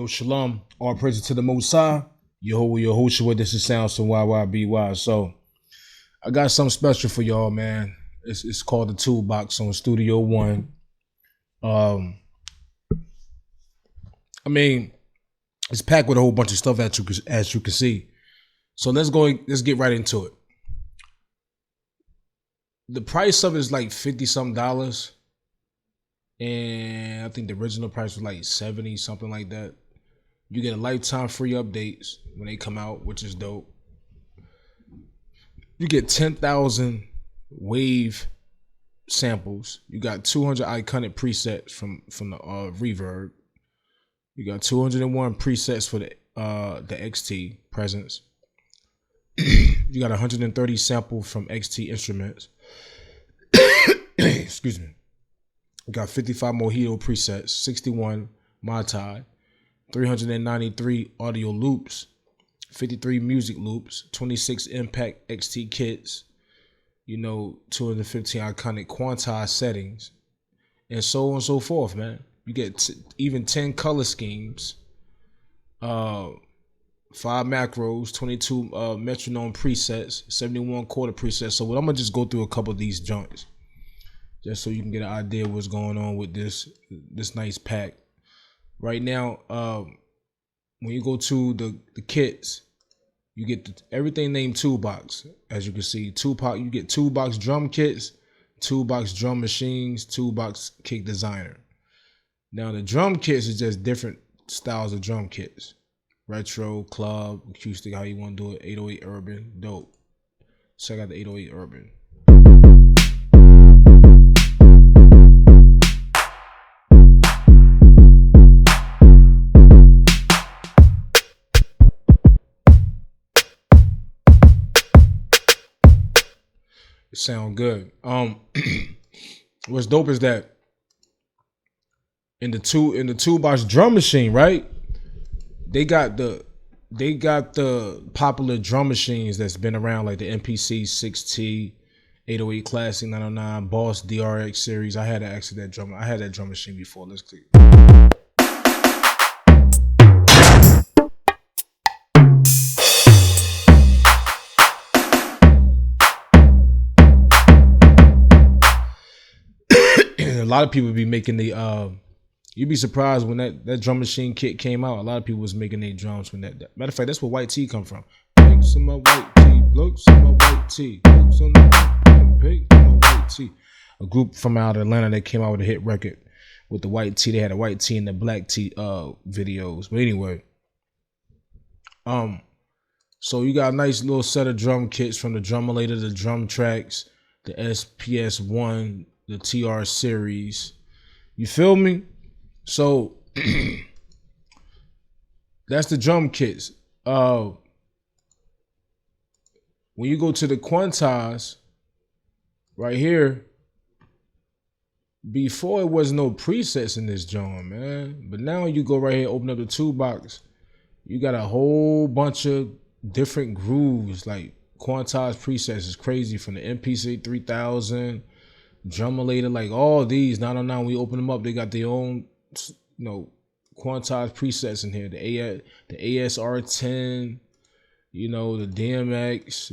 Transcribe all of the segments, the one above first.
Shalom. All praises to the Most High. Yehovah, this is Sounds from YYBY. So I got something special for y'all, man. It's called the Toolbox on Studio One. I mean, it's packed with a whole bunch of stuff as you can see. So let's get right into it. The price of it is like $50-something. And I think the original price was like 70, something like that. You get a lifetime free updates when they come out, which is dope. You get 10,000 wave samples. You got 200 iconic presets from the reverb. You got 201 presets for the XT presence. You got 130 samples from XT instruments. Excuse me. We got 55 Mojito presets, 61 Mai Tai, 393 audio loops, 53 music loops, 26 Impact XT kits, 215 iconic quantized settings, and so on and so forth, man. You get even 10 color schemes, 5 macros, 22 metronome presets, 71 quarter presets. So I'm going to just go through a couple of these joints, just so you can get an idea of what's going on with this nice pack. Right now, when you go to the kits, you get everything named Toolbox. As you can see, you get Toolbox drum kits, Toolbox drum machines, Toolbox kick designer. Now the drum kits is just different styles of drum kits. Retro, club, acoustic, how you want to do it, 808 urban, dope. Check out the 808 urban. It sound good. What's dope is that in the Toolbox drum machine, right? They got the popular drum machines that's been around, like the MPC 6T, 808 Classic 909, Boss DRX series. I had that drum machine before. Let's click. A lot of people be making the you'd be surprised when that drum machine kit came out. A lot of people was making their drums when that. Matter of fact, that's where white tee come from. Pigs in my white tee, blokes in my white tee, blokes on the pigs in my white tee. A group from out of Atlanta that came out with a hit record with the white tee. They had a white tee and the black tee videos. But anyway, so you got a nice little set of drum kits from the Drumulator, the drum tracks, the SPS1, the TR series. You feel me? So that's the drum kits. When you go to the Quantized right here, before it was no presets in this joint, man. But now you go right here, open up the Toolbox. You got a whole bunch of different grooves, like Quantized presets is crazy, from the MPC 3000, Drumulator, like all these 909. We open them up, they got their own, quantized presets in here. The ASR10, the DMX,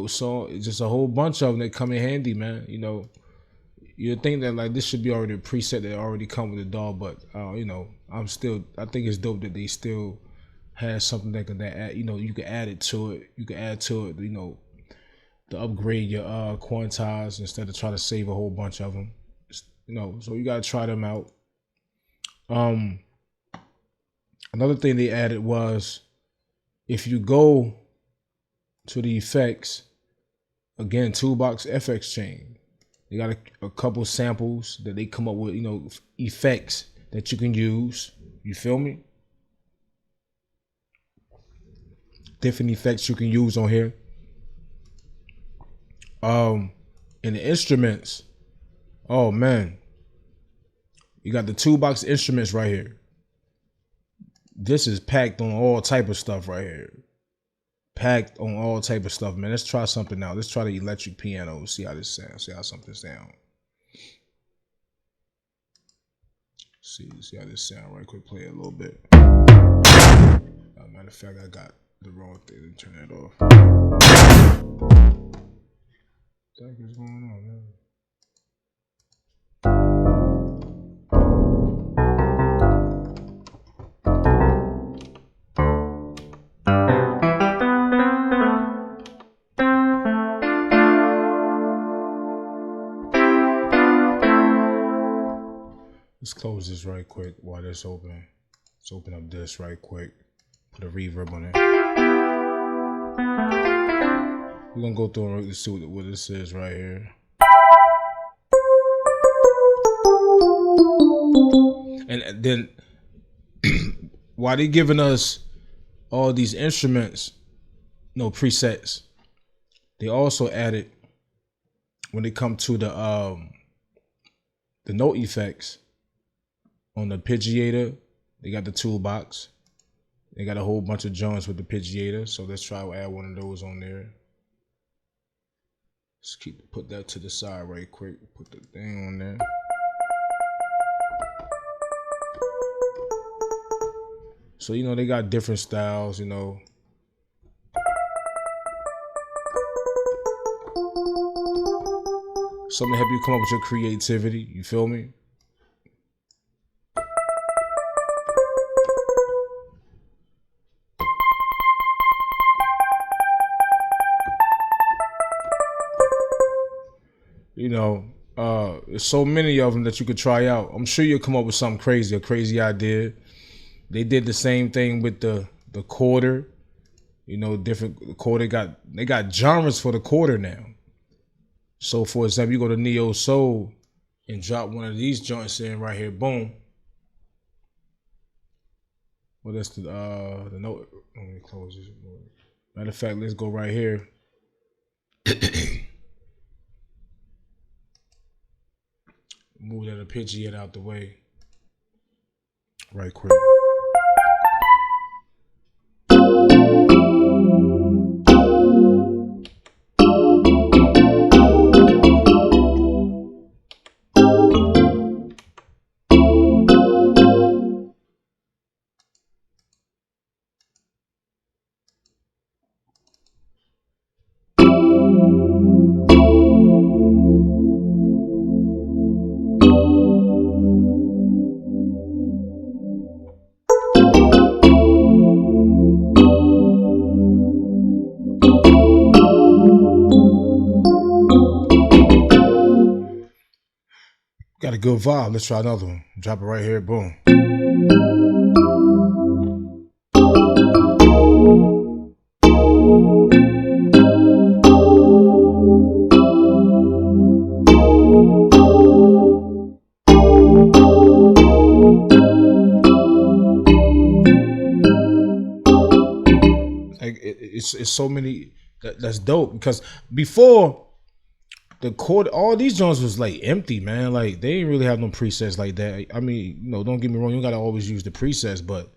so it's just a whole bunch of them that come in handy, man. You'd think that like this should be already a preset that already come with the DAW, but I think it's dope that they still have something that add, you can add it to it. You can add to it, to upgrade your Quantized instead of try to save a whole bunch of them. So you gotta try them out. Another thing they added was, if you go to the effects, again, Toolbox FX chain, they got a couple samples that they come up with, effects that you can use. You feel me? Different effects you can use on here. In the instruments, oh man, you got the Toolbox instruments right here. This is packed on all type of stuff right here. Packed on all type of stuff, man. Let's try something now. Let's try the electric piano. See how this sounds. See how something sounds. See how this sound right quick. Play it a little bit. Matter of fact, I got the wrong thing. Turn that off. What the heck is going on, man? Let's close this right quick while this open. Let's open up this right quick. Put a reverb on it. We're gonna go through and see what this is right here. And then while they giving us all these instruments, no presets, they also added, when it come to the note effects on the Arpeggiator, they got the Toolbox. They got a whole bunch of joints with the Arpeggiator, so let's try to add one of those on there. Let's put that to the side right quick. Put the thing on there. So you know they got different styles, you know. Something to help you come up with your creativity. You feel me? You know, there's so many of them that you could try out. I'm sure you'll come up with something crazy, a crazy idea. They did the same thing with the quarter. You know, different quarter they got genres for the quarter now. So for example, you go to Neo Soul and drop one of these joints in right here, boom. Well, that's the note. Let me close this. Matter of fact, let's go right here. Move that Arpeggiator out the way. Right quick. Got a good vibe. Let's try another one. Drop it right here. Boom. Like it's so many. That's dope, because before, the chord, all these joints was like empty, man. Like they didn't really have no presets like that. I mean, you know, don't get me wrong, you gotta always use the presets, but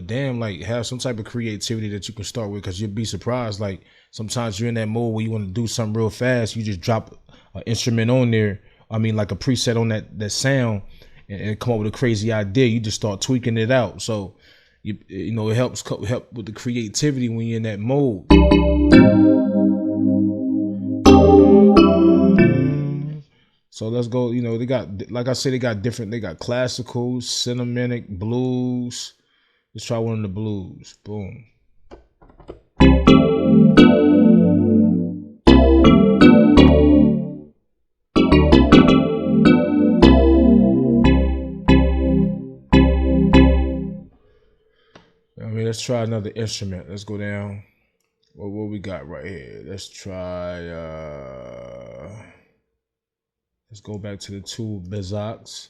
damn, like have some type of creativity that you can start with, because you'll be surprised. Like sometimes you're in that mode where you want to do something real fast, you just drop an instrument on there. I mean, like a preset on that sound, and come up with a crazy idea. You just start tweaking it out. So you know, it help with the creativity when you're in that mode. So let's go. You know, they got, like I said, they got different. They got classical, cinematic, blues. Let's try one of the blues. Boom. I mean, let's try another instrument. Let's go down. What we got right here? Let's try. Let's go back to the Toolbox.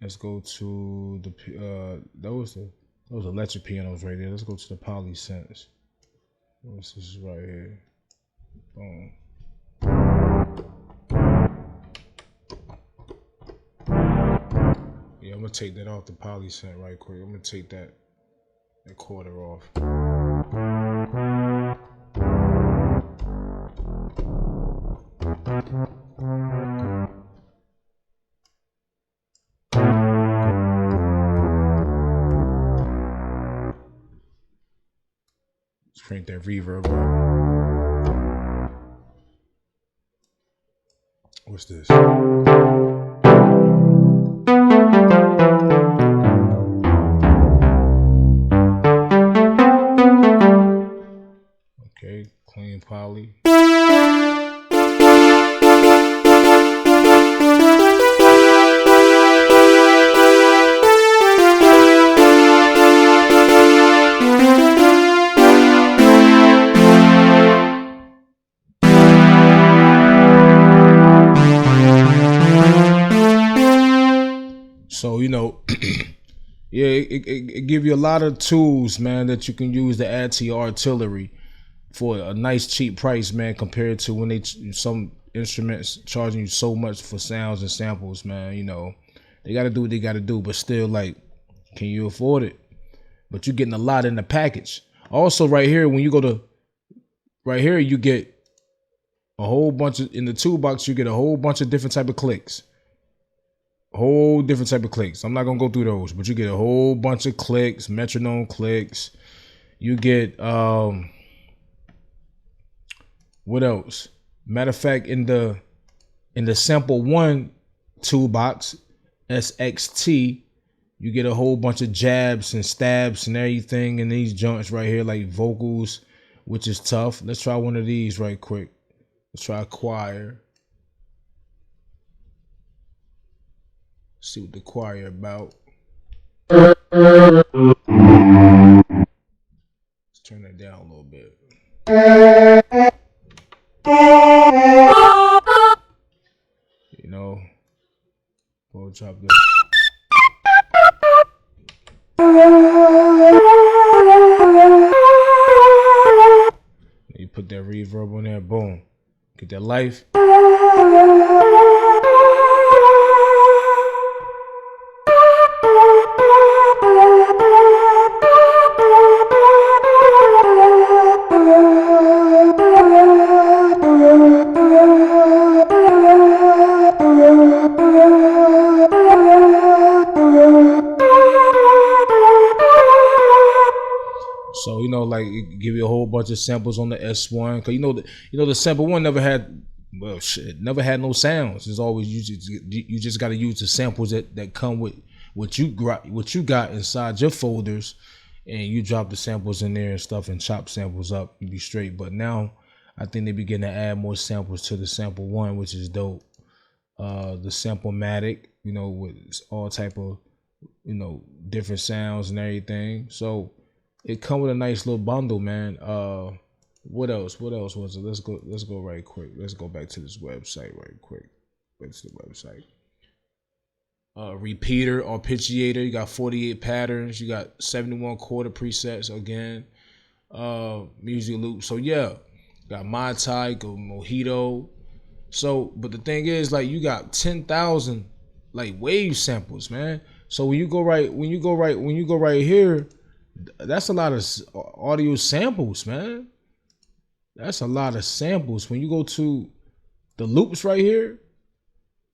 Let's go to the those electric pianos right there. Let's go to the polysynths. This is right here. Boom. Yeah, I'm gonna take that off the polysynth right quick. I'm gonna take that quarter off. get that reverb on. What's this? Okay, clean poly. So, you know, yeah, it give you a lot of tools, man, that you can use to add to your artillery for a nice cheap price, man, compared to when some instruments charging you so much for sounds and samples, man. You know, they got to do what they got to do, but still, like, can you afford it? But you're getting a lot in the package. Also, right here, when you go to right here, you get a whole bunch of, in the toolbox, you get a whole bunch of different type of clicks. Whole different type of clicks. I'm not gonna go through those, but you get a whole bunch of clicks, metronome clicks. You get what else? Matter of fact, in the sample one toolbox, SXT, you get a whole bunch of jabs and stabs and everything in these joints right here, like vocals, which is tough. Let's try one of these right quick. Let's try a choir. See what the choir about. Let's turn that down a little bit. You know, we'll drop this. You put that reverb on there, boom. Get that life. So, you know, like, it give you a whole bunch of samples on the S1, cause you know the sample one never had, well, shit, never had no sounds. It's always you just got to use the samples that come with what you got inside your folders, and you drop the samples in there and stuff and chop samples up, you be straight. But now I think they begin to add more samples to the sample one, which is dope. The Sample-matic, you know, with all type of, you know, different sounds and everything. So it come with a nice little bundle, man. What else was it? Let's go right quick. Let's go back to this website right quick. Back to the website. Repeater, Arpeggiator. You got 48 patterns. You got 71 quarter presets again. Music loop. So yeah, got Mai Tai, go Mojito. So, but the thing is, like, you got 10,000 like wave samples, man. So when you go right here, that's a lot of audio samples, man. That's a lot of samples. When you go to the loops right here,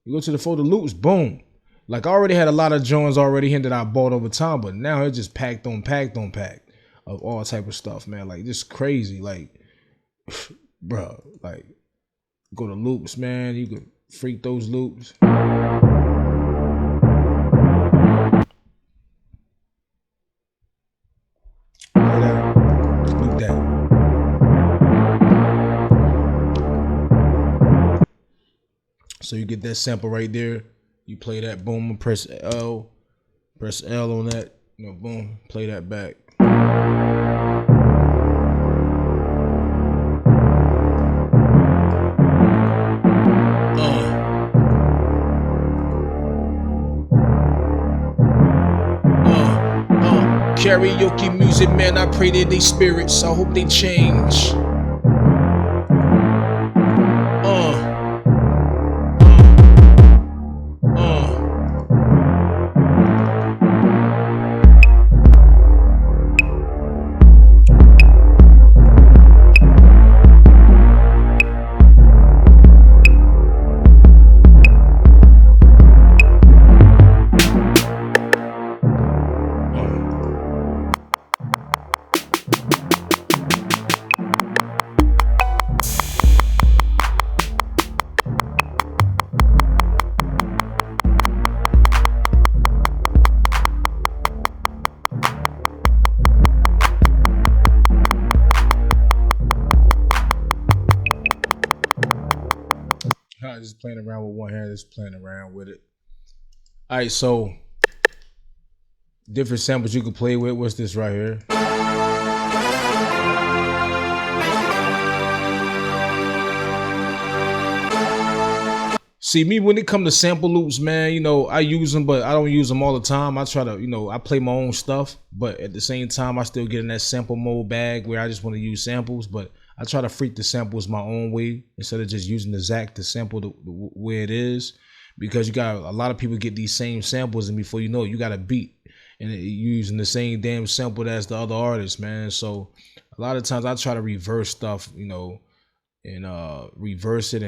you go to the folder loops, boom. Like, I already had a lot of joints already here that I bought over time, but now it's just packed on pack of all type of stuff, man. Like, just crazy. Like, bro, like, go to loops, man. You could freak those loops. Look that. So you get that sample right there. You play that, boom, press L on that, you know, boom, play that back. Karaoke music, man, I pray that they spirits, I hope they change. I just playing around with one hand, just playing around with it. All right, so different samples you can play with. What's this right here? See, me, when it comes to sample loops, man, you know, I use them, but I don't use them all the time. I try to, you know, I play my own stuff, but at the same time, I still get in that sample mode bag where I just want to use samples, but I try to freak the samples my own way instead of just using the Zach to sample the where it is, because you got a lot of people get these same samples, and before you know it, you got a beat, and you're using the same damn sample as the other artists, man. So a lot of times I try to reverse stuff, you know, and reverse it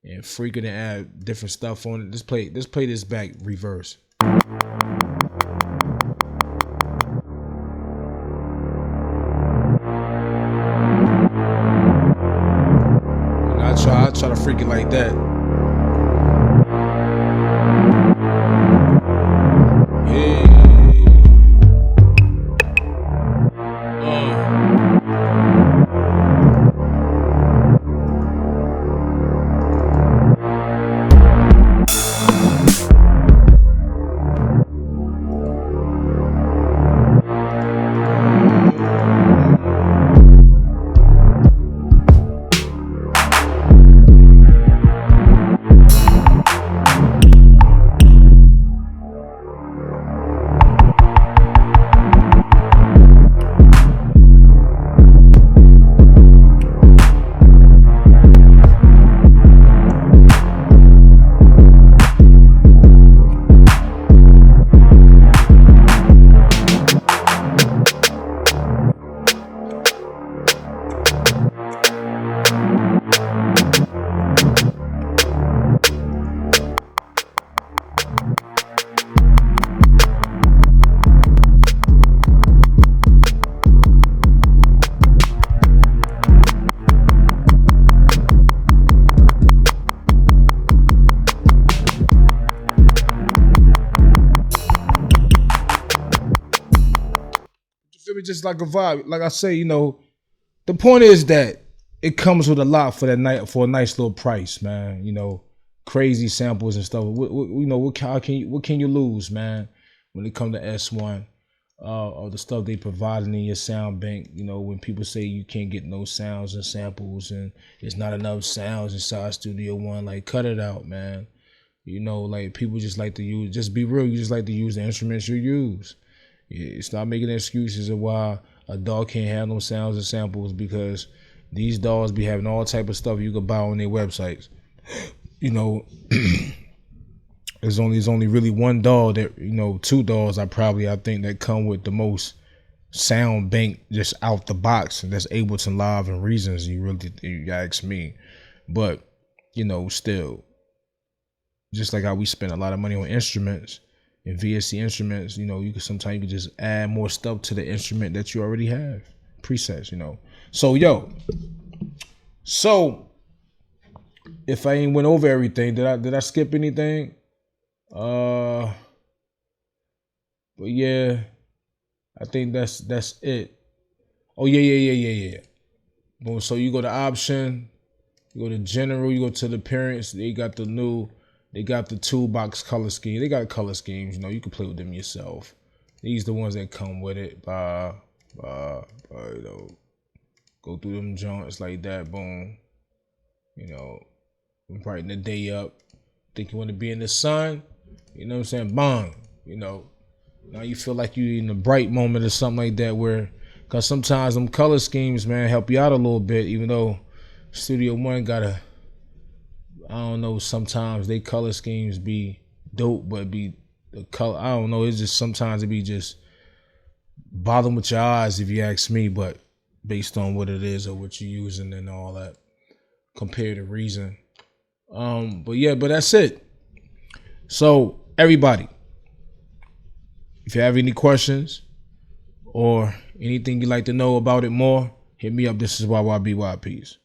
and freak it and add different stuff on it. Let's play this back reverse. And I try to freak it like that. Yeah. Just like a vibe. Like I say, you know, the point is that it comes with a lot for that night, for a nice little price, man. You know, crazy samples and stuff. You know, what can you lose, man, when it comes to S1 or the stuff they provided in your sound bank? You know, when people say you can't get no sounds and samples and there's not enough sounds inside Studio One, like, cut it out, man. You know, like, people just like to use, just be real, you just like to use the instruments you use. Stop making excuses of why a dog can't have no sounds and samples, because these dogs be having all type of stuff you can buy on their websites. You know, there's only really one dog that, you know, two dogs I think that come with the most sound bank just out the box, and that's Ableton Live and Reasons. You ask me, but you know, still, just like how we spend a lot of money on instruments and VSC instruments, you know, sometimes you can just add more stuff to the instrument that you already have, presets, you know. So if I ain't went over everything, did I skip anything? But yeah, I think that's it. Oh yeah. Boom. So you go to option, you go to general, you go to the appearance. They got the Toolbox color scheme. They got color schemes, you know, you can play with them yourself. These the ones that come with it. You know, go through them joints like that, boom. You know, brighten the day up. Think you want to be in the sun, you know what I'm saying? Bang, you know. Now you feel like you in a bright moment or something like that, because sometimes them color schemes, man, help you out a little bit, even though Studio One I don't know, sometimes they color schemes be dope, but be the color, I don't know, it's just sometimes it be just bothering with your eyes, if you ask me, but based on what it is or what you're using and all that, comparative reason. But that's it. So everybody, if you have any questions or anything you'd like to know about it more, hit me up. This is YYBY. Peace.